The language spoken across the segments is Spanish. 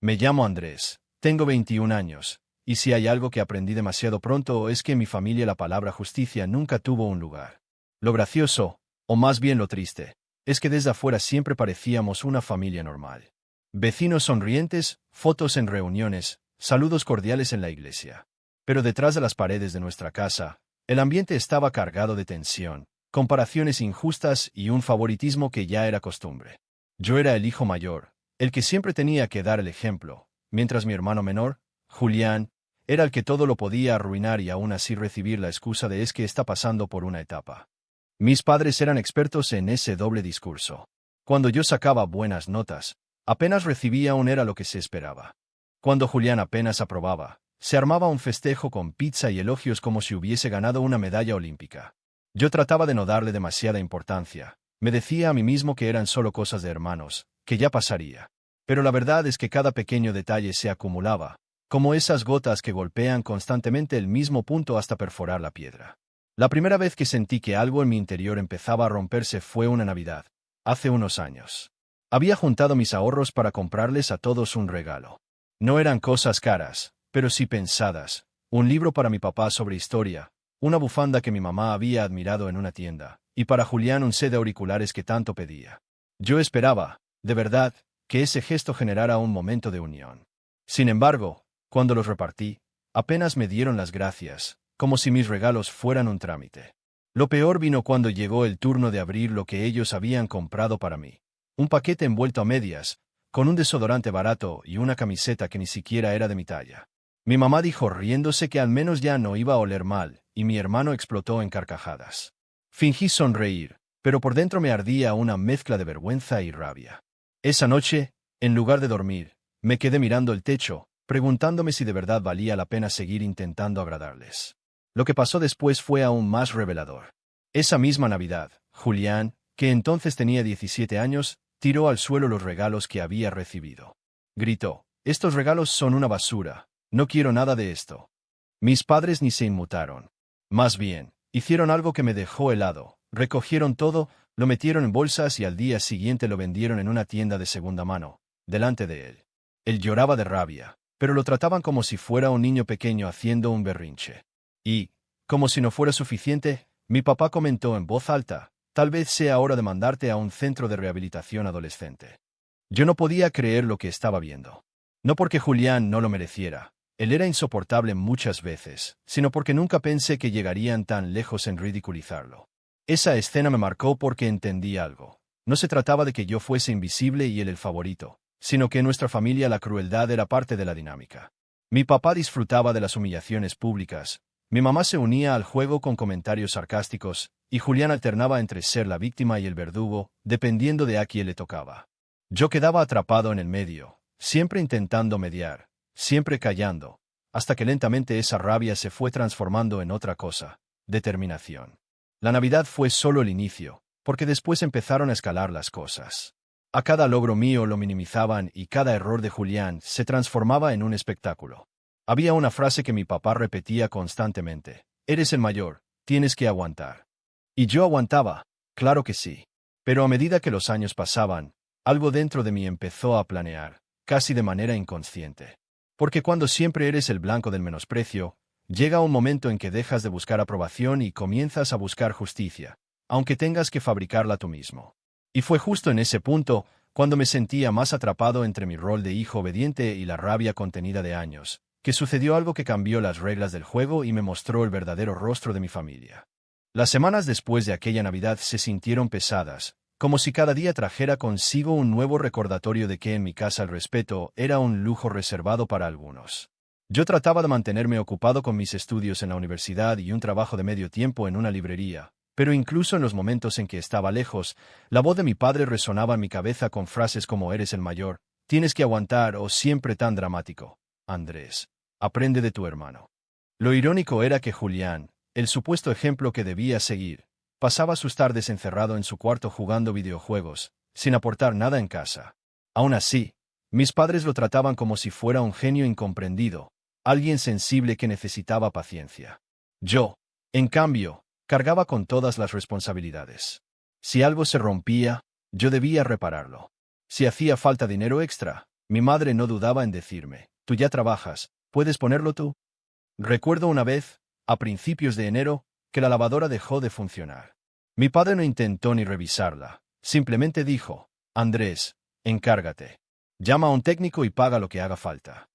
Me llamo Andrés, tengo 21 años, y si hay algo que aprendí demasiado pronto es que en mi familia la palabra justicia nunca tuvo un lugar. Lo gracioso, o más bien lo triste, es que desde afuera siempre parecíamos una familia normal. Vecinos sonrientes, fotos en reuniones, saludos cordiales en la iglesia. Pero detrás de las paredes de nuestra casa, el ambiente estaba cargado de tensión, comparaciones injustas y un favoritismo que ya era costumbre. Yo era el hijo mayor, el que siempre tenía que dar el ejemplo, mientras mi hermano menor, Julián, era el que todo lo podía arruinar y aún así recibir la excusa de es que está pasando por una etapa. Mis padres eran expertos en ese doble discurso. Cuando yo sacaba buenas notas, apenas recibía un era lo que se esperaba. Cuando Julián apenas aprobaba, se armaba un festejo con pizza y elogios como si hubiese ganado una medalla olímpica. Yo trataba de no darle demasiada importancia. Me decía a mí mismo que eran solo cosas de hermanos, que ya pasaría. Pero la verdad es que cada pequeño detalle se acumulaba, como esas gotas que golpean constantemente el mismo punto hasta perforar la piedra. La primera vez que sentí que algo en mi interior empezaba a romperse fue una Navidad, hace unos años. Había juntado mis ahorros para comprarles a todos un regalo. No eran cosas caras, pero sí pensadas. Un libro para mi papá sobre historia, una bufanda que mi mamá había admirado en una tienda, y para Julián un set de auriculares que tanto pedía. Yo esperaba, de verdad, que ese gesto generara un momento de unión. Sin embargo, cuando los repartí, apenas me dieron las gracias, como si mis regalos fueran un trámite. Lo peor vino cuando llegó el turno de abrir lo que ellos habían comprado para mí. Un paquete envuelto a medias, con un desodorante barato y una camiseta que ni siquiera era de mi talla. Mi mamá dijo riéndose que al menos ya no iba a oler mal, y mi hermano explotó en carcajadas. Fingí sonreír, pero por dentro me ardía una mezcla de vergüenza y rabia. Esa noche, en lugar de dormir, me quedé mirando el techo, preguntándome si de verdad valía la pena seguir intentando agradarles. Lo que pasó después fue aún más revelador. Esa misma Navidad, Julián, que entonces tenía 17 años, tiró al suelo los regalos que había recibido. Gritó: «Estos regalos son una basura, no quiero nada de esto». Mis padres ni se inmutaron. Más bien, hicieron algo que me dejó helado, recogieron todo, lo metieron en bolsas y al día siguiente lo vendieron en una tienda de segunda mano, delante de él. Él lloraba de rabia, pero lo trataban como si fuera un niño pequeño haciendo un berrinche. Y, como si no fuera suficiente, mi papá comentó en voz alta: «Tal vez sea hora de mandarte a un centro de rehabilitación adolescente». Yo no podía creer lo que estaba viendo. No porque Julián no lo mereciera, él era insoportable muchas veces, sino porque nunca pensé que llegarían tan lejos en ridiculizarlo. Esa escena me marcó porque entendí algo. No se trataba de que yo fuese invisible y él el favorito, sino que en nuestra familia la crueldad era parte de la dinámica. Mi papá disfrutaba de las humillaciones públicas, mi mamá se unía al juego con comentarios sarcásticos, y Julián alternaba entre ser la víctima y el verdugo, dependiendo de a quién le tocaba. Yo quedaba atrapado en el medio, siempre intentando mediar, siempre callando, hasta que lentamente esa rabia se fue transformando en otra cosa: determinación. La Navidad fue solo el inicio, porque después empezaron a escalar las cosas. A cada logro mío lo minimizaban y cada error de Julián se transformaba en un espectáculo. Había una frase que mi papá repetía constantemente: «Eres el mayor, tienes que aguantar». Y yo aguantaba, claro que sí. Pero a medida que los años pasaban, algo dentro de mí empezó a planear, casi de manera inconsciente. Porque cuando siempre eres el blanco del menosprecio, llega un momento en que dejas de buscar aprobación y comienzas a buscar justicia, aunque tengas que fabricarla tú mismo. Y fue justo en ese punto, cuando me sentía más atrapado entre mi rol de hijo obediente y la rabia contenida de años, que sucedió algo que cambió las reglas del juego y me mostró el verdadero rostro de mi familia. Las semanas después de aquella Navidad se sintieron pesadas, como si cada día trajera consigo un nuevo recordatorio de que en mi casa el respeto era un lujo reservado para algunos. Yo trataba de mantenerme ocupado con mis estudios en la universidad y un trabajo de medio tiempo en una librería, pero incluso en los momentos en que estaba lejos, la voz de mi padre resonaba en mi cabeza con frases como «Eres el mayor, tienes que aguantar» o «Siempre tan dramático. Andrés, aprende de tu hermano». Lo irónico era que Julián, el supuesto ejemplo que debía seguir, pasaba sus tardes encerrado en su cuarto jugando videojuegos, sin aportar nada en casa. Aún así, mis padres lo trataban como si fuera un genio incomprendido, alguien sensible que necesitaba paciencia. Yo, en cambio, cargaba con todas las responsabilidades. Si algo se rompía, yo debía repararlo. Si hacía falta dinero extra, Mi madre no dudaba en decirme, tú ya trabajas, ¿puedes ponerlo tú? Recuerdo una vez, a principios de enero, que la lavadora dejó de funcionar. Mi padre no intentó ni revisarla, simplemente dijo, Andrés, encárgate. Llama a un técnico y paga lo que haga falta.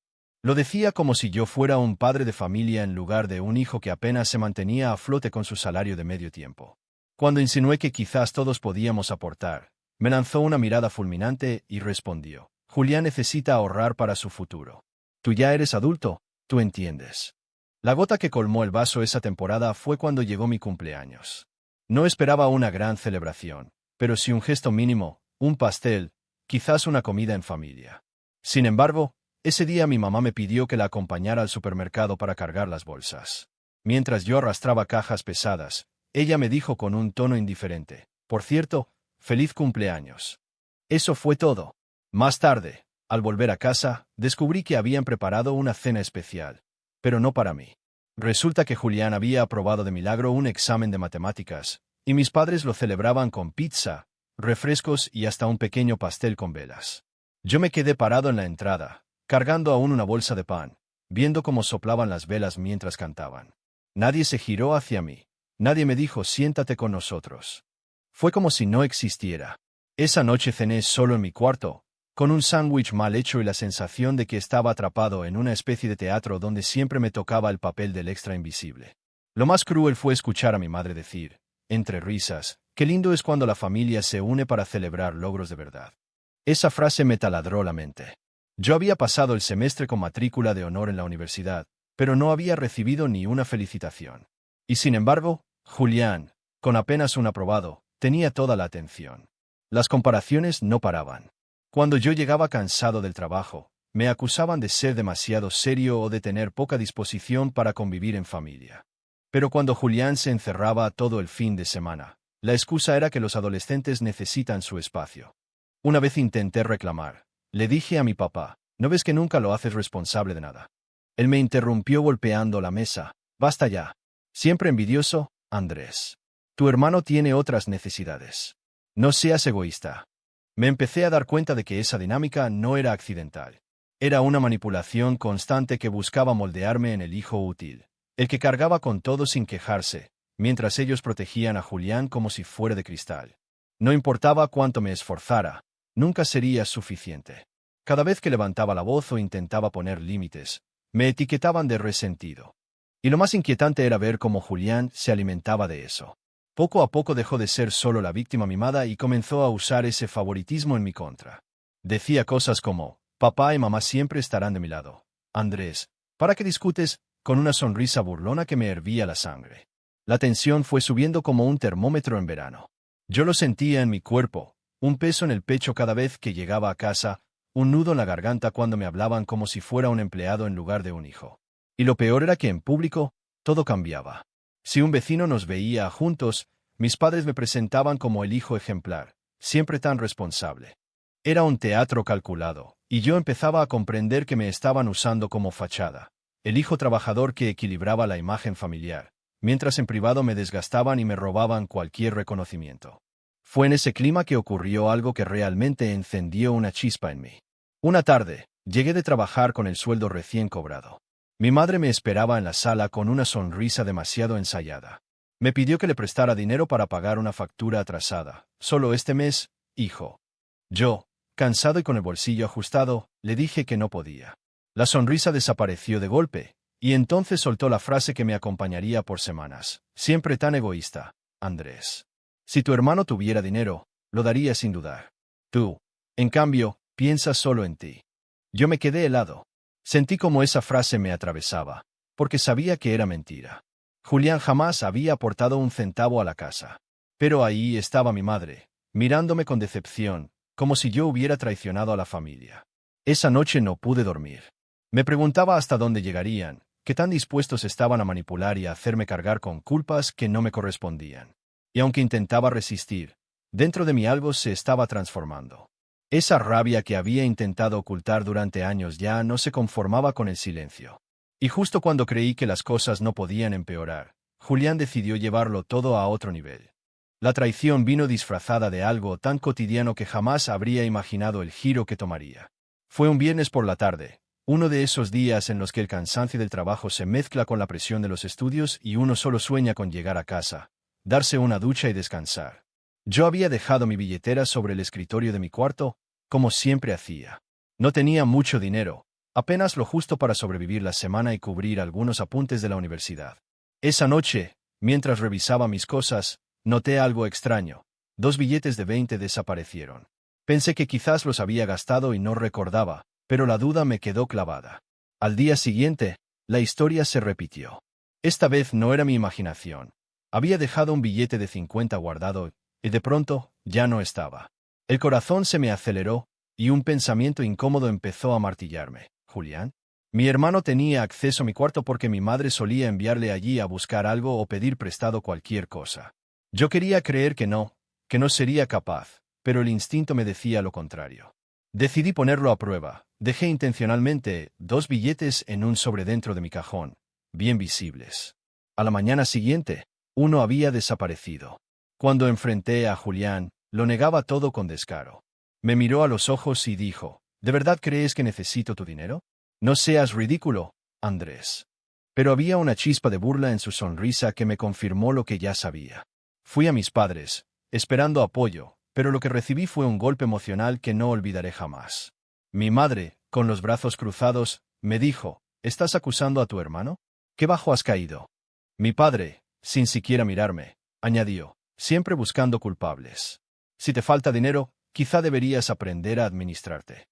Lo decía como si yo fuera un padre de familia en lugar de un hijo que apenas se mantenía a flote con su salario de medio tiempo. Cuando insinué que quizás todos podíamos aportar, me lanzó una mirada fulminante y respondió, Julián necesita ahorrar para su futuro. Tú ya eres adulto, tú entiendes. La gota que colmó el vaso esa temporada fue cuando llegó mi cumpleaños. No esperaba una gran celebración, pero sí un gesto mínimo, un pastel, quizás una comida en familia. Sin embargo, ese día mi mamá me pidió que la acompañara al supermercado para cargar las bolsas. Mientras yo arrastraba cajas pesadas, ella me dijo con un tono indiferente, por cierto, feliz cumpleaños. Eso fue todo. Más tarde, al volver a casa, descubrí que habían preparado una cena especial, pero no para mí. Resulta que Julián había aprobado de milagro un examen de matemáticas, y mis padres lo celebraban con pizza, refrescos y hasta un pequeño pastel con velas. Yo me quedé parado en la entrada, cargando aún una bolsa de pan, viendo cómo soplaban las velas mientras cantaban. Nadie se giró hacia mí. Nadie me dijo siéntate con nosotros. Fue como si no existiera. Esa noche cené solo en mi cuarto, con un sándwich mal hecho y la sensación de que estaba atrapado en una especie de teatro donde siempre me tocaba el papel del extra invisible. Lo más cruel fue escuchar a mi madre decir, entre risas, qué lindo es cuando la familia se une para celebrar logros de verdad. Esa frase me taladró la mente. Yo había pasado el semestre con matrícula de honor en la universidad, pero no había recibido ni una felicitación. Y sin embargo, Julián, con apenas un aprobado, tenía toda la atención. Las comparaciones no paraban. Cuando yo llegaba cansado del trabajo, me acusaban de ser demasiado serio o de tener poca disposición para convivir en familia. Pero cuando Julián se encerraba todo el fin de semana, la excusa era que los adolescentes necesitan su espacio. Una vez intenté reclamar. Le dije a mi papá, ¿no ves que nunca lo haces responsable de nada? Él me interrumpió golpeando la mesa. Basta ya. Siempre envidioso, Andrés. Tu hermano tiene otras necesidades. No seas egoísta. Me empecé a dar cuenta de que esa dinámica no era accidental. Era una manipulación constante que buscaba moldearme en el hijo útil, el que cargaba con todo sin quejarse, mientras ellos protegían a Julián como si fuera de cristal. No importaba cuánto me esforzara, nunca sería suficiente. Cada vez que levantaba la voz o intentaba poner límites, me etiquetaban de resentido. Y lo más inquietante era ver cómo Julián se alimentaba de eso. Poco a poco dejó de ser solo la víctima mimada y comenzó a usar ese favoritismo en mi contra. Decía cosas como, papá y mamá siempre estarán de mi lado. Andrés, ¿para qué discutes? Con una sonrisa burlona que me hervía la sangre. La tensión fue subiendo como un termómetro en verano. Yo lo sentía en mi cuerpo, un peso en el pecho cada vez que llegaba a casa, un nudo en la garganta cuando me hablaban como si fuera un empleado en lugar de un hijo. Y lo peor era que en público, todo cambiaba. Si un vecino nos veía juntos, mis padres me presentaban como el hijo ejemplar, siempre tan responsable. Era un teatro calculado, y yo empezaba a comprender que me estaban usando como fachada, el hijo trabajador que equilibraba la imagen familiar, mientras en privado me desgastaban y me robaban cualquier reconocimiento. Fue en ese clima que ocurrió algo que realmente encendió una chispa en mí. Una tarde, llegué de trabajar con el sueldo recién cobrado. Mi madre me esperaba en la sala con una sonrisa demasiado ensayada. Me pidió que le prestara dinero para pagar una factura atrasada. Solo este mes, hijo. Yo, cansado y con el bolsillo ajustado, le dije que no podía. La sonrisa desapareció de golpe, y entonces soltó la frase que me acompañaría por semanas. Siempre tan egoísta, Andrés. Si tu hermano tuviera dinero, lo daría sin dudar. Tú, en cambio, piensas solo en ti. Yo me quedé helado. Sentí como esa frase me atravesaba, porque sabía que era mentira. Julián jamás había aportado un centavo a la casa. Pero ahí estaba mi madre, mirándome con decepción, como si yo hubiera traicionado a la familia. Esa noche no pude dormir. Me preguntaba hasta dónde llegarían, qué tan dispuestos estaban a manipular y a hacerme cargar con culpas que no me correspondían. Y aunque intentaba resistir, dentro de mí algo se estaba transformando. Esa rabia que había intentado ocultar durante años ya no se conformaba con el silencio. Y justo cuando creí que las cosas no podían empeorar, Julián decidió llevarlo todo a otro nivel. La traición vino disfrazada de algo tan cotidiano que jamás habría imaginado el giro que tomaría. Fue un viernes por la tarde, uno de esos días en los que el cansancio del trabajo se mezcla con la presión de los estudios y uno solo sueña con llegar a casa, darse una ducha y descansar. Yo había dejado mi billetera sobre el escritorio de mi cuarto, como siempre hacía. No tenía mucho dinero, apenas lo justo para sobrevivir la semana y cubrir algunos apuntes de la universidad. Esa noche, mientras revisaba mis cosas, noté algo extraño. 2 billetes de 20 desaparecieron. Pensé que quizás los había gastado y no recordaba, pero la duda me quedó clavada. Al día siguiente, la historia se repitió. Esta vez no era mi imaginación. Había dejado un billete de 50 guardado, y de pronto, ya no estaba. El corazón se me aceleró, y un pensamiento incómodo empezó a martillarme. ¿Julián? Mi hermano tenía acceso a mi cuarto porque mi madre solía enviarle allí a buscar algo o pedir prestado cualquier cosa. Yo quería creer que no sería capaz, pero el instinto me decía lo contrario. Decidí ponerlo a prueba. Dejé intencionalmente 2 billetes en un sobre dentro de mi cajón, bien visibles. A la mañana siguiente, uno había desaparecido. Cuando enfrenté a Julián, lo negaba todo con descaro. Me miró a los ojos y dijo, ¿de verdad crees que necesito tu dinero? No seas ridículo, Andrés. Pero había una chispa de burla en su sonrisa que me confirmó lo que ya sabía. Fui a mis padres, esperando apoyo, pero lo que recibí fue un golpe emocional que no olvidaré jamás. Mi madre, con los brazos cruzados, me dijo, ¿estás acusando a tu hermano? ¿Qué bajo has caído? Mi padre, sin siquiera mirarme, añadió, siempre buscando culpables. Si te falta dinero, quizá deberías aprender a administrarte.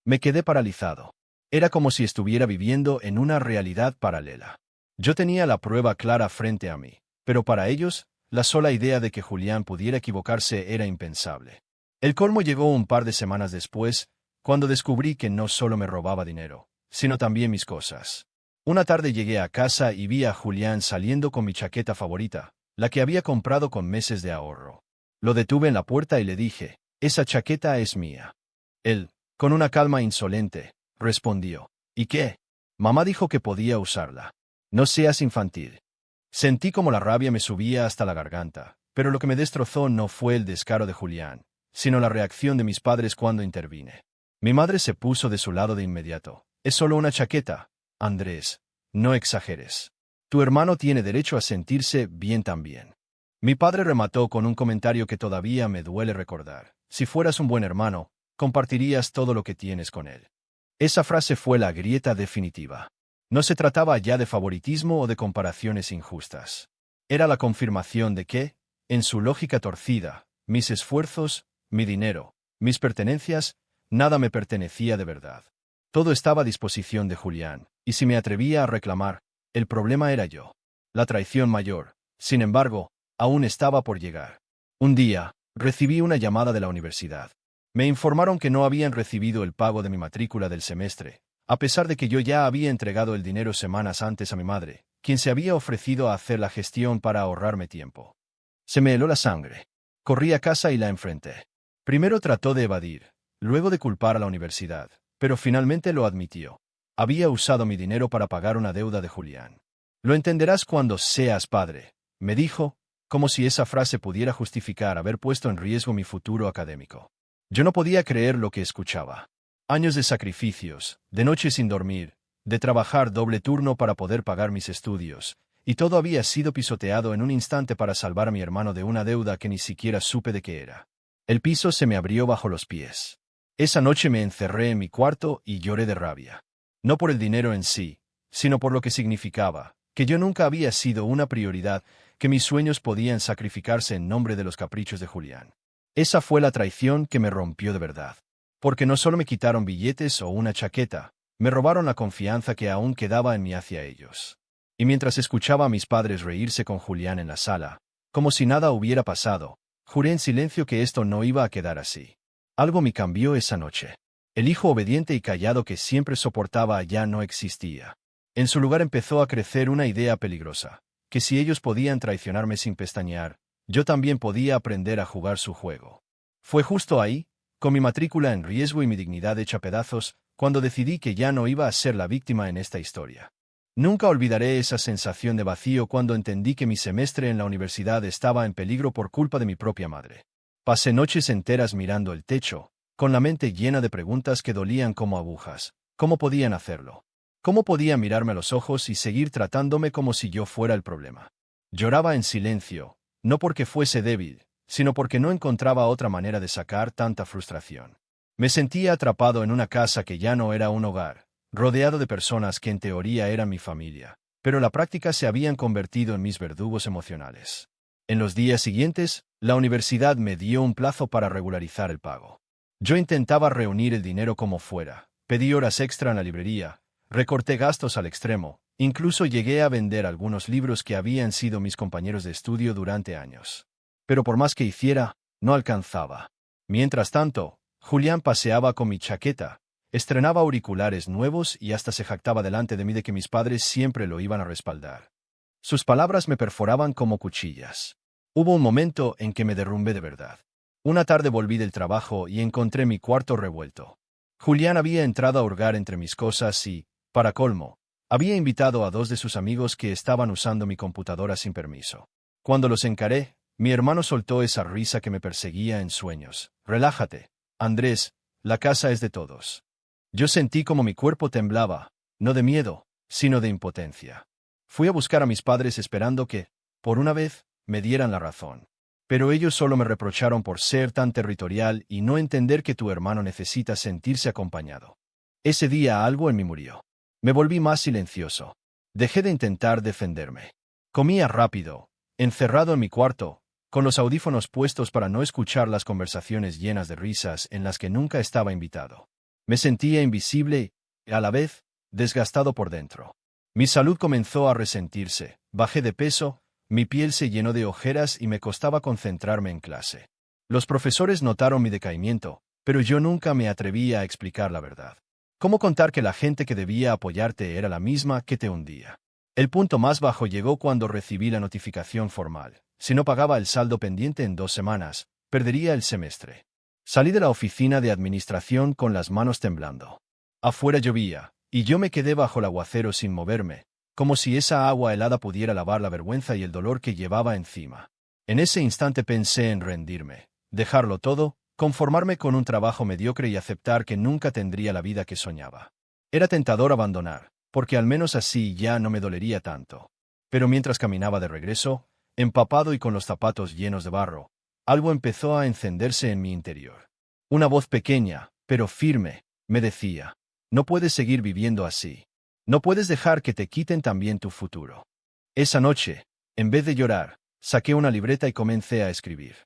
Me quedé paralizado. Era como si estuviera viviendo en una realidad paralela. Yo tenía la prueba clara frente a mí, pero para ellos, la sola idea de que Julián pudiera equivocarse era impensable. El colmo llegó un par de semanas después, cuando descubrí que no solo me robaba dinero, sino también mis cosas. Una tarde llegué a casa y vi a Julián saliendo con mi chaqueta favorita, la que había comprado con meses de ahorro. Lo detuve en la puerta y le dije, «Esa chaqueta es mía». Él, con una calma insolente, respondió, «¿Y qué? Mamá dijo que podía usarla. No seas infantil». Sentí como la rabia me subía hasta la garganta, pero lo que me destrozó no fue el descaro de Julián, sino la reacción de mis padres cuando intervine. Mi madre se puso de su lado de inmediato. «Es solo una chaqueta, Andrés. No exageres. Tu hermano tiene derecho a sentirse bien también». Mi padre remató con un comentario que todavía me duele recordar. «Si fueras un buen hermano, compartirías todo lo que tienes con él». Esa frase fue la grieta definitiva. No se trataba ya de favoritismo o de comparaciones injustas. Era la confirmación de que, en su lógica torcida, mis esfuerzos, mi dinero, mis pertenencias, nada me pertenecía de verdad. Todo estaba a disposición de Julián, y si me atrevía a reclamar, el problema era yo. La traición mayor, sin embargo, aún estaba por llegar. Un día, recibí una llamada de la universidad. Me informaron que no habían recibido el pago de mi matrícula del semestre, a pesar de que yo ya había entregado el dinero semanas antes a mi madre, quien se había ofrecido a hacer la gestión para ahorrarme tiempo. Se me heló la sangre. Corrí a casa y la enfrenté. Primero trató de evadir, luego de culpar a la universidad, pero finalmente lo admitió. Había usado mi dinero para pagar una deuda de Julián. «Lo entenderás cuando seas padre», me dijo, como si esa frase pudiera justificar haber puesto en riesgo mi futuro académico. Yo no podía creer lo que escuchaba. Años de sacrificios, de noches sin dormir, de trabajar doble turno para poder pagar mis estudios, y todo había sido pisoteado en un instante para salvar a mi hermano de una deuda que ni siquiera supe de qué era. El piso se me abrió bajo los pies. Esa noche me encerré en mi cuarto y lloré de rabia. No por el dinero en sí, sino por lo que significaba, que yo nunca había sido una prioridad, que mis sueños podían sacrificarse en nombre de los caprichos de Julián. Esa fue la traición que me rompió de verdad. Porque no solo me quitaron billetes o una chaqueta, me robaron la confianza que aún quedaba en mí hacia ellos. Y mientras escuchaba a mis padres reírse con Julián en la sala, como si nada hubiera pasado, juré en silencio que esto no iba a quedar así. Algo me cambió esa noche. El hijo obediente y callado que siempre soportaba ya no existía. En su lugar empezó a crecer una idea peligrosa, que si ellos podían traicionarme sin pestañear, yo también podía aprender a jugar su juego. Fue justo ahí, con mi matrícula en riesgo y mi dignidad hecha pedazos, cuando decidí que ya no iba a ser la víctima en esta historia. Nunca olvidaré esa sensación de vacío cuando entendí que mi semestre en la universidad estaba en peligro por culpa de mi propia madre. Pasé noches enteras mirando el techo, con la mente llena de preguntas que dolían como agujas. ¿Cómo podían hacerlo? ¿Cómo podía mirarme a los ojos y seguir tratándome como si yo fuera el problema? Lloraba en silencio, no porque fuese débil, sino porque no encontraba otra manera de sacar tanta frustración. Me sentía atrapado en una casa que ya no era un hogar, rodeado de personas que en teoría eran mi familia, pero en la práctica se habían convertido en mis verdugos emocionales. En los días siguientes, la universidad me dio un plazo para regularizar el pago. Yo intentaba reunir el dinero como fuera, pedí horas extra en la librería, recorté gastos al extremo, incluso llegué a vender algunos libros que habían sido mis compañeros de estudio durante años. Pero por más que hiciera, no alcanzaba. Mientras tanto, Julián paseaba con mi chaqueta, estrenaba auriculares nuevos y hasta se jactaba delante de mí de que mis padres siempre lo iban a respaldar. Sus palabras me perforaban como cuchillas. Hubo un momento en que me derrumbé de verdad. Una tarde volví del trabajo y encontré mi cuarto revuelto. Julián había entrado a hurgar entre mis cosas y, para colmo, había invitado a dos de sus amigos que estaban usando mi computadora sin permiso. Cuando los encaré, mi hermano soltó esa risa que me perseguía en sueños. Relájate, Andrés, la casa es de todos. Yo sentí como mi cuerpo temblaba, no de miedo, sino de impotencia. Fui a buscar a mis padres esperando que, por una vez, me dieran la razón. Pero ellos solo me reprocharon por ser tan territorial y no entender que tu hermano necesita sentirse acompañado. Ese día algo en mí murió. Me volví más silencioso. Dejé de intentar defenderme. Comía rápido, encerrado en mi cuarto, con los audífonos puestos para no escuchar las conversaciones llenas de risas en las que nunca estaba invitado. Me sentía invisible y, a la vez, desgastado por dentro. Mi salud comenzó a resentirse, bajé de peso, mi piel se llenó de ojeras y me costaba concentrarme en clase. Los profesores notaron mi decaimiento, pero yo nunca me atrevía a explicar la verdad. ¿Cómo contar que la gente que debía apoyarte era la misma que te hundía? El punto más bajo llegó cuando recibí la notificación formal. Si no pagaba el saldo pendiente en 2 semanas, perdería el semestre. Salí de la oficina de administración con las manos temblando. Afuera llovía, y yo me quedé bajo el aguacero sin moverme, como si esa agua helada pudiera lavar la vergüenza y el dolor que llevaba encima. En ese instante pensé en rendirme, dejarlo todo, conformarme con un trabajo mediocre y aceptar que nunca tendría la vida que soñaba. Era tentador abandonar, porque al menos así ya no me dolería tanto. Pero mientras caminaba de regreso, empapado y con los zapatos llenos de barro, algo empezó a encenderse en mi interior. Una voz pequeña, pero firme, me decía: no puedes seguir viviendo así. No puedes dejar que te quiten también tu futuro. Esa noche, en vez de llorar, saqué una libreta y comencé a escribir.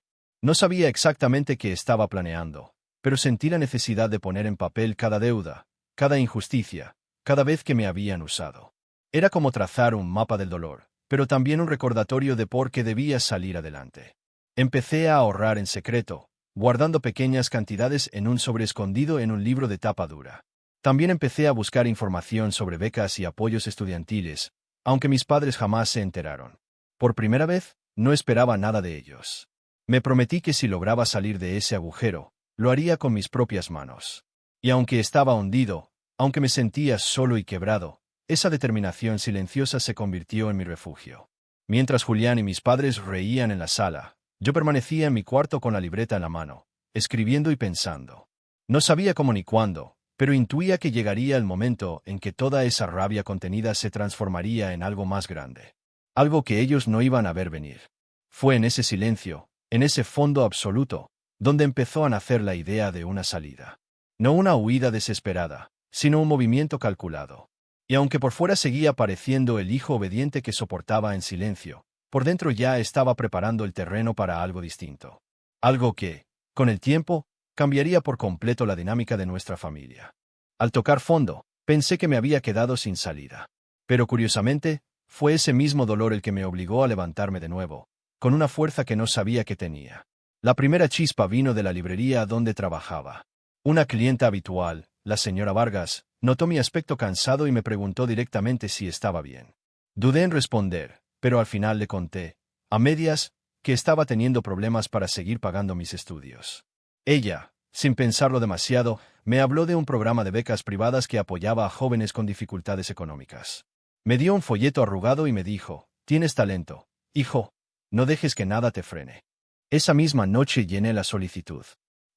No sabía exactamente qué estaba planeando, pero sentí la necesidad de poner en papel cada deuda, cada injusticia, cada vez que me habían usado. Era como trazar un mapa del dolor, pero también un recordatorio de por qué debía salir adelante. Empecé a ahorrar en secreto, guardando pequeñas cantidades en un sobre escondido en un libro de tapa dura. También empecé a buscar información sobre becas y apoyos estudiantiles, aunque mis padres jamás se enteraron. Por primera vez, no esperaba nada de ellos. Me prometí que si lograba salir de ese agujero, lo haría con mis propias manos. Y aunque estaba hundido, aunque me sentía solo y quebrado, esa determinación silenciosa se convirtió en mi refugio. Mientras Julián y mis padres reían en la sala, yo permanecía en mi cuarto con la libreta en la mano, escribiendo y pensando. No sabía cómo ni cuándo, pero intuía que llegaría el momento en que toda esa rabia contenida se transformaría en algo más grande. Algo que ellos no iban a ver venir. Fue en ese silencio, en ese fondo absoluto, donde empezó a nacer la idea de una salida. No una huida desesperada, sino un movimiento calculado. Y aunque por fuera seguía pareciendo el hijo obediente que soportaba en silencio, por dentro ya estaba preparando el terreno para algo distinto. Algo que, con el tiempo, cambiaría por completo la dinámica de nuestra familia. Al tocar fondo, pensé que me había quedado sin salida. Pero curiosamente, fue ese mismo dolor el que me obligó a levantarme de nuevo, con una fuerza que no sabía que tenía. La primera chispa vino de la librería donde trabajaba. Una clienta habitual, la señora Vargas, notó mi aspecto cansado y me preguntó directamente si estaba bien. Dudé en responder, pero al final le conté, a medias, que estaba teniendo problemas para seguir pagando mis estudios. Ella, sin pensarlo demasiado, me habló de un programa de becas privadas que apoyaba a jóvenes con dificultades económicas. Me dio un folleto arrugado y me dijo: tienes talento, hijo, no dejes que nada te frene. Esa misma noche llené la solicitud.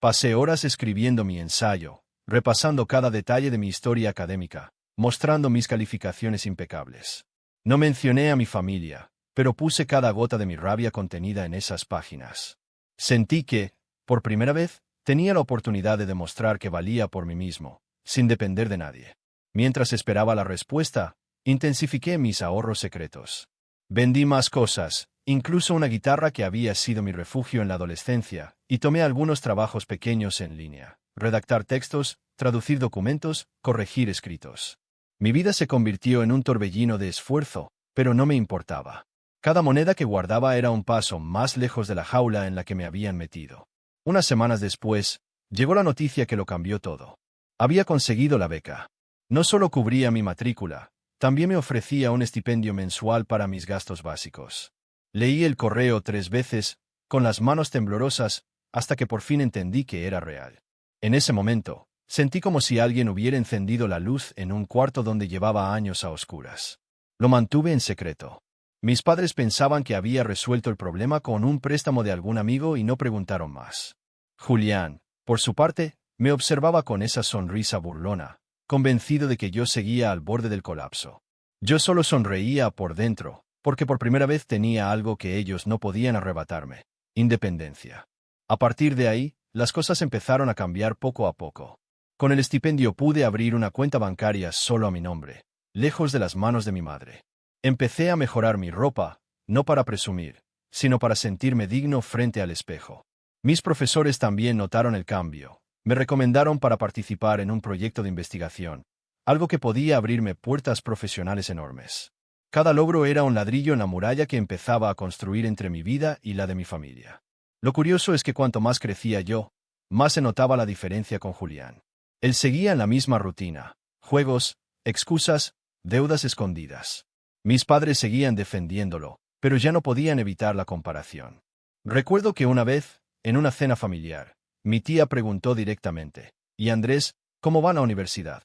Pasé horas escribiendo mi ensayo, repasando cada detalle de mi historia académica, mostrando mis calificaciones impecables. No mencioné a mi familia, pero puse cada gota de mi rabia contenida en esas páginas. Sentí que, por primera vez, tenía la oportunidad de demostrar que valía por mí mismo, sin depender de nadie. Mientras esperaba la respuesta, intensifiqué mis ahorros secretos. Vendí más cosas, incluso una guitarra que había sido mi refugio en la adolescencia, y tomé algunos trabajos pequeños en línea: redactar textos, traducir documentos, corregir escritos. Mi vida se convirtió en un torbellino de esfuerzo, pero no me importaba. Cada moneda que guardaba era un paso más lejos de la jaula en la que me habían metido. Unas semanas después, llegó la noticia que lo cambió todo. Había conseguido la beca. No solo cubría mi matrícula, también me ofrecía un estipendio mensual para mis gastos básicos. Leí el correo 3 veces, con las manos temblorosas, hasta que por fin entendí que era real. En ese momento, sentí como si alguien hubiera encendido la luz en un cuarto donde llevaba años a oscuras. Lo mantuve en secreto. Mis padres pensaban que había resuelto el problema con un préstamo de algún amigo y no preguntaron más. Julián, por su parte, me observaba con esa sonrisa burlona, convencido de que yo seguía al borde del colapso. Yo solo sonreía por dentro, porque por primera vez tenía algo que ellos no podían arrebatarme: independencia. A partir de ahí, las cosas empezaron a cambiar poco a poco. Con el estipendio pude abrir una cuenta bancaria solo a mi nombre, lejos de las manos de mi madre. Empecé a mejorar mi ropa, no para presumir, sino para sentirme digno frente al espejo. Mis profesores también notaron el cambio. Me recomendaron para participar en un proyecto de investigación, algo que podía abrirme puertas profesionales enormes. Cada logro era un ladrillo en la muralla que empezaba a construir entre mi vida y la de mi familia. Lo curioso es que cuanto más crecía yo, más se notaba la diferencia con Julián. Él seguía en la misma rutina: juegos, excusas, deudas escondidas. Mis padres seguían defendiéndolo, pero ya no podían evitar la comparación. Recuerdo que una vez, en una cena familiar, mi tía preguntó directamente: «¿Y Andrés, cómo va a la universidad?».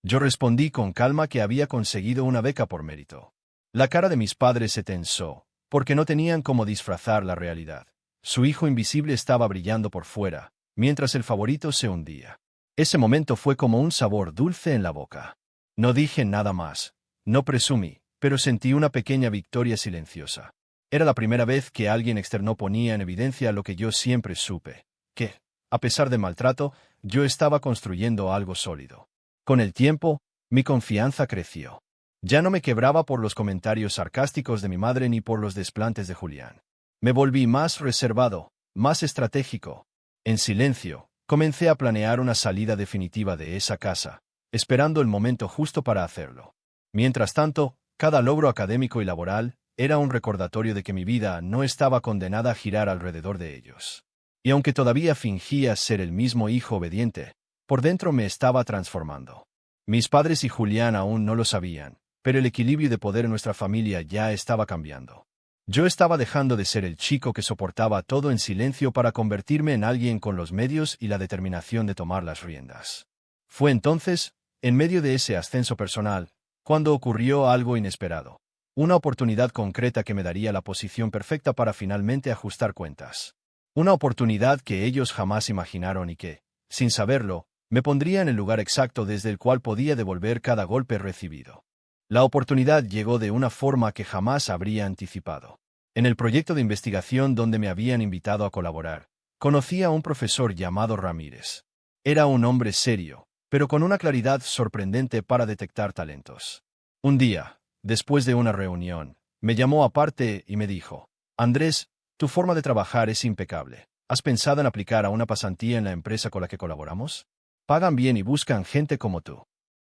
Yo respondí con calma que había conseguido una beca por mérito. La cara de mis padres se tensó, porque no tenían cómo disfrazar la realidad. Su hijo invisible estaba brillando por fuera, mientras el favorito se hundía. Ese momento fue como un sabor dulce en la boca. No dije nada más, no presumí, pero sentí una pequeña victoria silenciosa. Era la primera vez que alguien externo ponía en evidencia lo que yo siempre supe: que, a pesar del maltrato, yo estaba construyendo algo sólido. Con el tiempo, mi confianza creció. Ya no me quebraba por los comentarios sarcásticos de mi madre ni por los desplantes de Julián. Me volví más reservado, más estratégico. En silencio, comencé a planear una salida definitiva de esa casa, esperando el momento justo para hacerlo. Mientras tanto, cada logro académico y laboral era un recordatorio de que mi vida no estaba condenada a girar alrededor de ellos. Y aunque todavía fingía ser el mismo hijo obediente, por dentro me estaba transformando. Mis padres y Julián aún no lo sabían, pero el equilibrio de poder en nuestra familia ya estaba cambiando. Yo estaba dejando de ser el chico que soportaba todo en silencio para convertirme en alguien con los medios y la determinación de tomar las riendas. Fue entonces, en medio de ese ascenso personal, cuando ocurrió algo inesperado. Una oportunidad concreta que me daría la posición perfecta para finalmente ajustar cuentas. Una oportunidad que ellos jamás imaginaron y que, sin saberlo, me pondría en el lugar exacto desde el cual podía devolver cada golpe recibido. La oportunidad llegó de una forma que jamás habría anticipado. En el proyecto de investigación donde me habían invitado a colaborar, conocí a un profesor llamado Ramírez. Era un hombre serio, pero con una claridad sorprendente para detectar talentos. Un día, después de una reunión, me llamó aparte y me dijo: «Andrés, tu forma de trabajar es impecable. ¿Has pensado en aplicar a una pasantía en la empresa con la que colaboramos? Pagan bien y buscan gente como tú».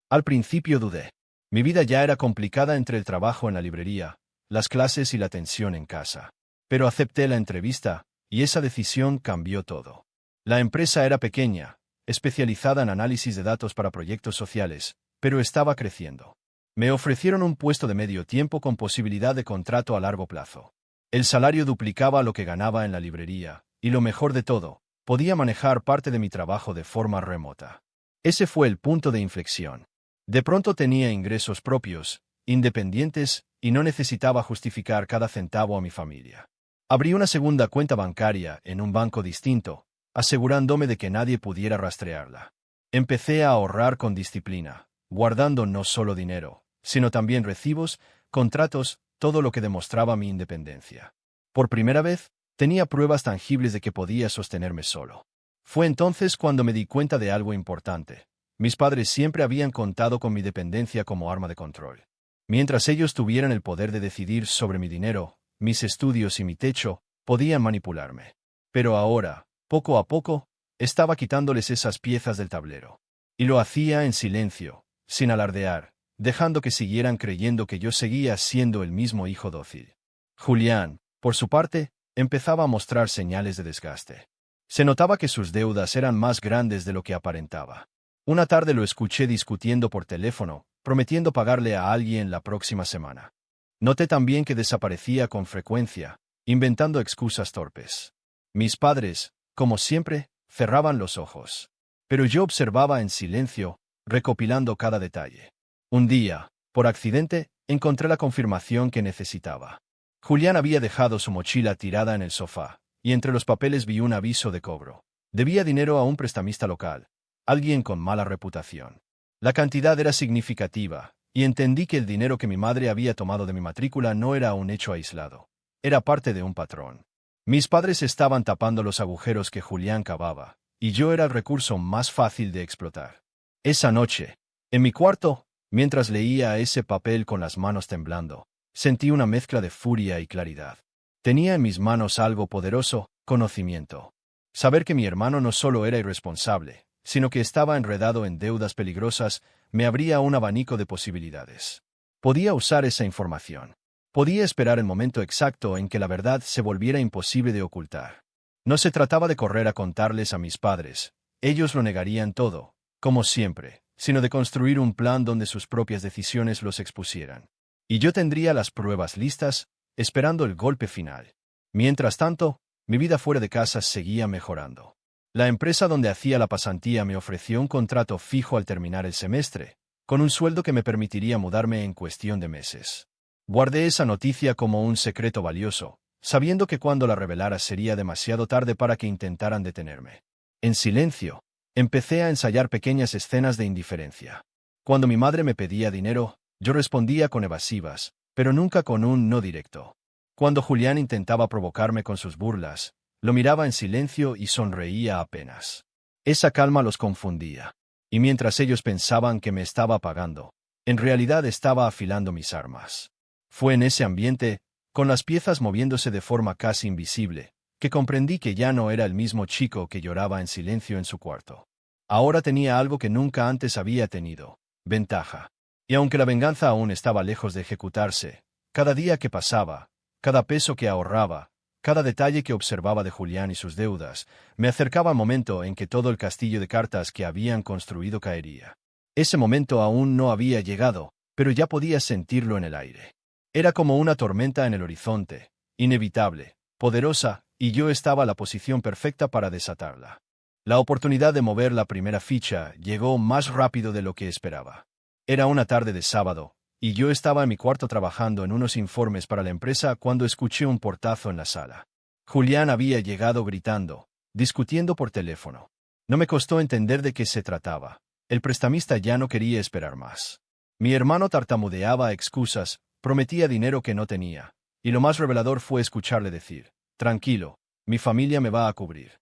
Al principio dudé. Mi vida ya era complicada entre el trabajo en la librería, las clases y la tensión en casa. Pero acepté la entrevista, y esa decisión cambió todo. La empresa era pequeña, especializada en análisis de datos para proyectos sociales, pero estaba creciendo. Me ofrecieron un puesto de medio tiempo con posibilidad de contrato a largo plazo. El salario duplicaba lo que ganaba en la librería, y lo mejor de todo, podía manejar parte de mi trabajo de forma remota. Ese fue el punto de inflexión. De pronto tenía ingresos propios, independientes, y no necesitaba justificar cada centavo a mi familia. Abrí una segunda cuenta bancaria en un banco distinto, asegurándome de que nadie pudiera rastrearla. Empecé a ahorrar con disciplina, guardando no solo dinero, sino también recibos, contratos, todo lo que demostraba mi independencia. Por primera vez, tenía pruebas tangibles de que podía sostenerme solo. Fue entonces cuando me di cuenta de algo importante. Mis padres siempre habían contado con mi dependencia como arma de control. Mientras ellos tuvieran el poder de decidir sobre mi dinero, mis estudios y mi techo, podían manipularme. Pero ahora, poco a poco, estaba quitándoles esas piezas del tablero. Y lo hacía en silencio, sin alardear, dejando que siguieran creyendo que yo seguía siendo el mismo hijo dócil. Julián, por su parte, empezaba a mostrar señales de desgaste. Se notaba que sus deudas eran más grandes de lo que aparentaba. Una tarde lo escuché discutiendo por teléfono, prometiendo pagarle a alguien la próxima semana. Noté también que desaparecía con frecuencia, inventando excusas torpes. Mis padres, como siempre, cerraban los ojos. Pero yo observaba en silencio, recopilando cada detalle. Un día, por accidente, encontré la confirmación que necesitaba. Julián había dejado su mochila tirada en el sofá, y entre los papeles vi un aviso de cobro. Debía dinero a un prestamista local, alguien con mala reputación. La cantidad era significativa, y entendí que el dinero que mi madre había tomado de mi matrícula no era un hecho aislado. Era parte de un patrón. Mis padres estaban tapando los agujeros que Julián cavaba, y yo era el recurso más fácil de explotar. Esa noche, en mi cuarto, mientras leía ese papel con las manos temblando, sentí una mezcla de furia y claridad. Tenía en mis manos algo poderoso, conocimiento. Saber que mi hermano no solo era irresponsable, sino que estaba enredado en deudas peligrosas, me abría un abanico de posibilidades. Podía usar esa información. Podía esperar el momento exacto en que la verdad se volviera imposible de ocultar. No se trataba de correr a contarles a mis padres, ellos lo negarían todo, como siempre, sino de construir un plan donde sus propias decisiones los expusieran. Y yo tendría las pruebas listas, esperando el golpe final. Mientras tanto, mi vida fuera de casa seguía mejorando. La empresa donde hacía la pasantía me ofreció un contrato fijo al terminar el semestre, con un sueldo que me permitiría mudarme en cuestión de meses. Guardé esa noticia como un secreto valioso, sabiendo que cuando la revelara sería demasiado tarde para que intentaran detenerme. En silencio, empecé a ensayar pequeñas escenas de indiferencia. Cuando mi madre me pedía dinero, yo respondía con evasivas, pero nunca con un no directo. Cuando Julián intentaba provocarme con sus burlas, lo miraba en silencio y sonreía apenas. Esa calma los confundía. Y mientras ellos pensaban que me estaba apagando, en realidad estaba afilando mis armas. Fue en ese ambiente, con las piezas moviéndose de forma casi invisible, que comprendí que ya no era el mismo chico que lloraba en silencio en su cuarto. Ahora tenía algo que nunca antes había tenido: ventaja. Y aunque la venganza aún estaba lejos de ejecutarse, cada día que pasaba, cada peso que ahorraba, cada detalle que observaba de Julián y sus deudas, me acercaba al momento en que todo el castillo de cartas que habían construido caería. Ese momento aún no había llegado, pero ya podía sentirlo en el aire. Era como una tormenta en el horizonte, inevitable, poderosa, y yo estaba en la posición perfecta para desatarla. La oportunidad de mover la primera ficha llegó más rápido de lo que esperaba. Era una tarde de sábado, y yo estaba en mi cuarto trabajando en unos informes para la empresa cuando escuché un portazo en la sala. Julián había llegado gritando, discutiendo por teléfono. No me costó entender de qué se trataba. El prestamista ya no quería esperar más. Mi hermano tartamudeaba excusas, prometía dinero que no tenía, y lo más revelador fue escucharle decir: «Tranquilo, mi familia me va a cubrir».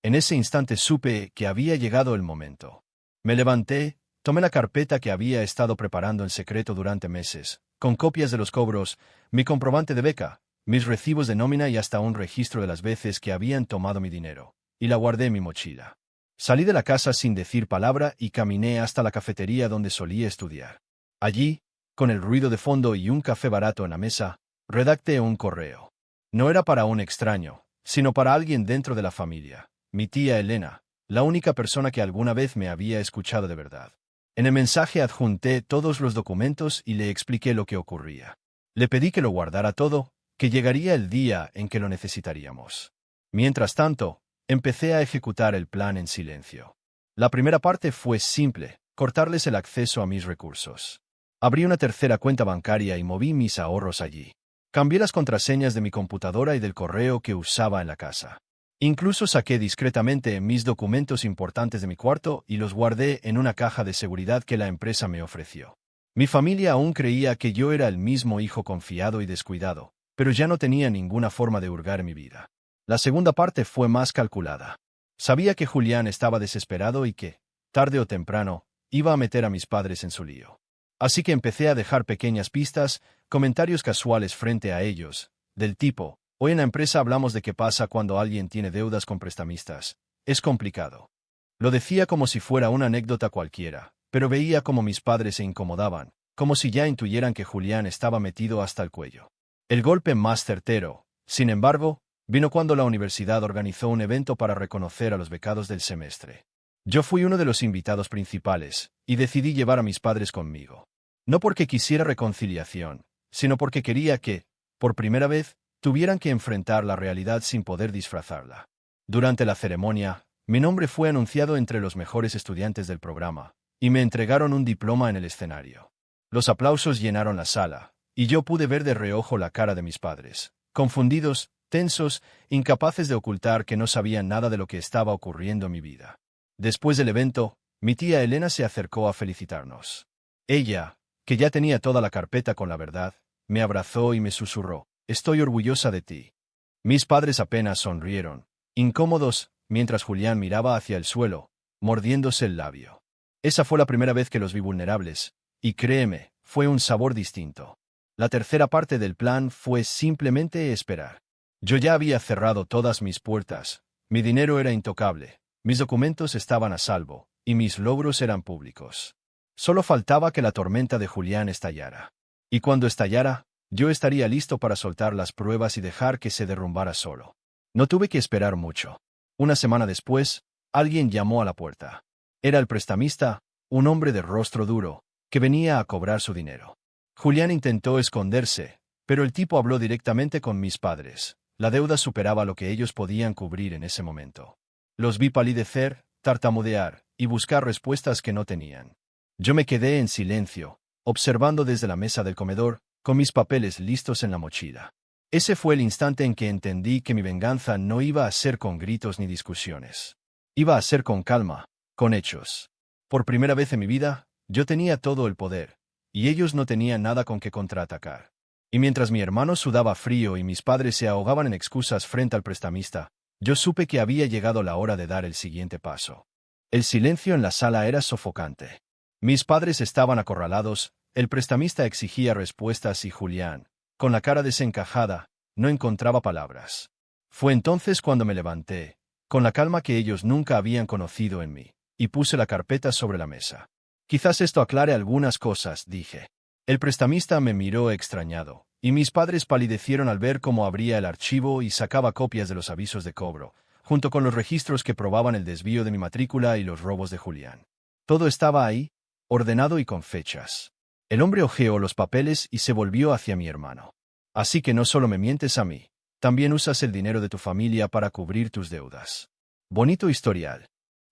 En ese instante supe que había llegado el momento. Me levanté, tomé la carpeta que había estado preparando en secreto durante meses, con copias de los cobros, mi comprobante de beca, mis recibos de nómina y hasta un registro de las veces que habían tomado mi dinero, y la guardé en mi mochila. Salí de la casa sin decir palabra y caminé hasta la cafetería donde solía estudiar. Allí, con el ruido de fondo y un café barato en la mesa, redacté un correo. No era para un extraño, sino para alguien dentro de la familia, mi tía Elena, la única persona que alguna vez me había escuchado de verdad. En el mensaje adjunté todos los documentos y le expliqué lo que ocurría. Le pedí que lo guardara todo, que llegaría el día en que lo necesitaríamos. Mientras tanto, empecé a ejecutar el plan en silencio. La primera parte fue simple: cortarles el acceso a mis recursos. Abrí una tercera cuenta bancaria y moví mis ahorros allí. Cambié las contraseñas de mi computadora y del correo que usaba en la casa. Incluso saqué discretamente mis documentos importantes de mi cuarto y los guardé en una caja de seguridad que la empresa me ofreció. Mi familia aún creía que yo era el mismo hijo confiado y descuidado, pero ya no tenía ninguna forma de hurgar mi vida. La segunda parte fue más calculada. Sabía que Julián estaba desesperado y que, tarde o temprano, iba a meter a mis padres en su lío. Así que empecé a dejar pequeñas pistas, comentarios casuales frente a ellos, del tipo: hoy en la empresa hablamos de qué pasa cuando alguien tiene deudas con prestamistas. Es complicado. Lo decía como si fuera una anécdota cualquiera, pero veía como mis padres se incomodaban, como si ya intuyeran que Julián estaba metido hasta el cuello. El golpe más certero, sin embargo, vino cuando la universidad organizó un evento para reconocer a los becados del semestre. Yo fui uno de los invitados principales, y decidí llevar a mis padres conmigo. No porque quisiera reconciliación, sino porque quería que, por primera vez, tuvieran que enfrentar la realidad sin poder disfrazarla. Durante la ceremonia, mi nombre fue anunciado entre los mejores estudiantes del programa, y me entregaron un diploma en el escenario. Los aplausos llenaron la sala, y yo pude ver de reojo la cara de mis padres, confundidos, tensos, incapaces de ocultar que no sabían nada de lo que estaba ocurriendo en mi vida. Después del evento, mi tía Elena se acercó a felicitarnos. Ella, que ya tenía toda la carpeta con la verdad, me abrazó y me susurró: «Estoy orgullosa de ti». Mis padres apenas sonrieron, incómodos, mientras Julián miraba hacia el suelo, mordiéndose el labio. Esa fue la primera vez que los vi vulnerables, y créeme, fue un sabor distinto. La tercera parte del plan fue simplemente esperar. Yo ya había cerrado todas mis puertas, mi dinero era intocable, mis documentos estaban a salvo, y mis logros eran públicos. Solo faltaba que la tormenta de Julián estallara. Y cuando estallara, yo estaría listo para soltar las pruebas y dejar que se derrumbara solo. No tuve que esperar mucho. Una semana después, alguien llamó a la puerta. Era el prestamista, un hombre de rostro duro, que venía a cobrar su dinero. Julián intentó esconderse, pero el tipo habló directamente con mis padres. La deuda superaba lo que ellos podían cubrir en ese momento. Los vi palidecer, tartamudear y buscar respuestas que no tenían. Yo me quedé en silencio, observando desde la mesa del comedor, con mis papeles listos en la mochila. Ese fue el instante en que entendí que mi venganza no iba a ser con gritos ni discusiones. Iba a ser con calma, con hechos. Por primera vez en mi vida, yo tenía todo el poder, y ellos no tenían nada con que contraatacar. Y mientras mi hermano sudaba frío y mis padres se ahogaban en excusas frente al prestamista, yo supe que había llegado la hora de dar el siguiente paso. El silencio en la sala era sofocante. Mis padres estaban acorralados, el prestamista exigía respuestas y Julián, con la cara desencajada, no encontraba palabras. Fue entonces cuando me levanté, con la calma que ellos nunca habían conocido en mí, y puse la carpeta sobre la mesa. Quizás esto aclare algunas cosas, dije. El prestamista me miró extrañado, y mis padres palidecieron al ver cómo abría el archivo y sacaba copias de los avisos de cobro, junto con los registros que probaban el desvío de mi matrícula y los robos de Julián. Todo estaba ahí, ordenado y con fechas. El hombre hojeó los papeles y se volvió hacia mi hermano. Así que no solo me mientes a mí, también usas el dinero de tu familia para cubrir tus deudas. Bonito historial.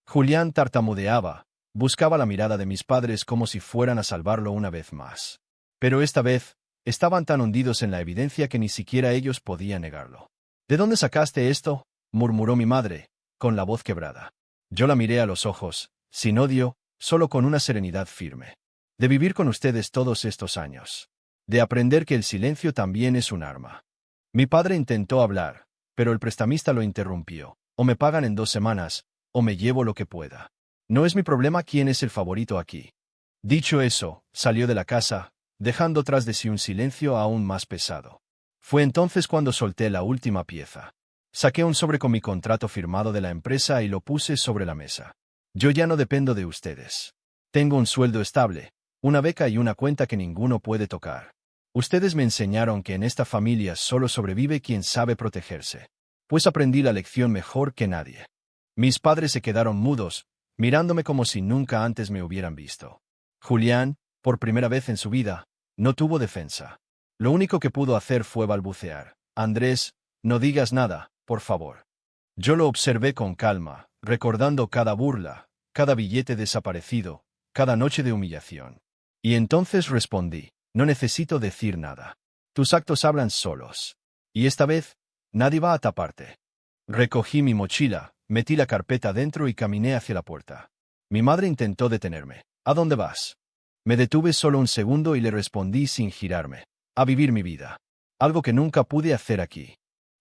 Julián tartamudeaba, buscaba la mirada de mis padres como si fueran a salvarlo una vez más. Pero esta vez, estaban tan hundidos en la evidencia que ni siquiera ellos podían negarlo. ¿De dónde sacaste esto?, murmuró mi madre, con la voz quebrada. Yo la miré a los ojos, sin odio, solo con una serenidad firme. De vivir con ustedes todos estos años. De aprender que el silencio también es un arma. Mi padre intentó hablar, pero el prestamista lo interrumpió. O me pagan en 2 semanas, o me llevo lo que pueda. No es mi problema quién es el favorito aquí. Dicho eso, salió de la casa, dejando tras de sí un silencio aún más pesado. Fue entonces cuando solté la última pieza. Saqué un sobre con mi contrato firmado de la empresa y lo puse sobre la mesa. Yo ya no dependo de ustedes. Tengo un sueldo estable, una beca y una cuenta que ninguno puede tocar. Ustedes me enseñaron que en esta familia solo sobrevive quien sabe protegerse. Pues aprendí la lección mejor que nadie. Mis padres se quedaron mudos, mirándome como si nunca antes me hubieran visto. Julián, por primera vez en su vida, no tuvo defensa. Lo único que pudo hacer fue balbucear: «Andrés, no digas nada, por favor». Yo lo observé con calma, recordando cada burla, cada billete desaparecido, cada noche de humillación. Y entonces respondí: «No necesito decir nada. Tus actos hablan solos. Y esta vez, nadie va a taparte». Recogí mi mochila, metí la carpeta dentro y caminé hacia la puerta. Mi madre intentó detenerme. ¿A dónde vas? Me detuve solo un segundo y le respondí sin girarme. A vivir mi vida. Algo que nunca pude hacer aquí.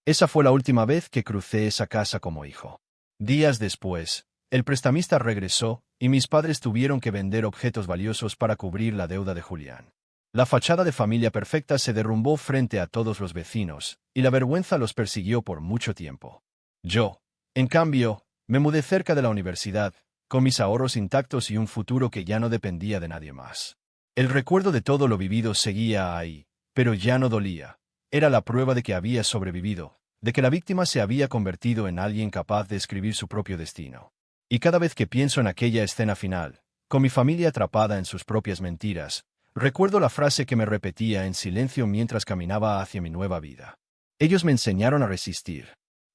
Esa fue la última vez que crucé esa casa como hijo. Días después, el prestamista regresó y mis padres tuvieron que vender objetos valiosos para cubrir la deuda de Julián. La fachada de familia perfecta se derrumbó frente a todos los vecinos, y la vergüenza los persiguió por mucho tiempo. Yo, en cambio, me mudé cerca de la universidad, con mis ahorros intactos y un futuro que ya no dependía de nadie más. El recuerdo de todo lo vivido seguía ahí, pero ya no dolía. Era la prueba de que había sobrevivido, de que la víctima se había convertido en alguien capaz de escribir su propio destino. Y cada vez que pienso en aquella escena final, con mi familia atrapada en sus propias mentiras, recuerdo la frase que me repetía en silencio mientras caminaba hacia mi nueva vida. Ellos me enseñaron a resistir.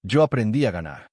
Yo aprendí a ganar.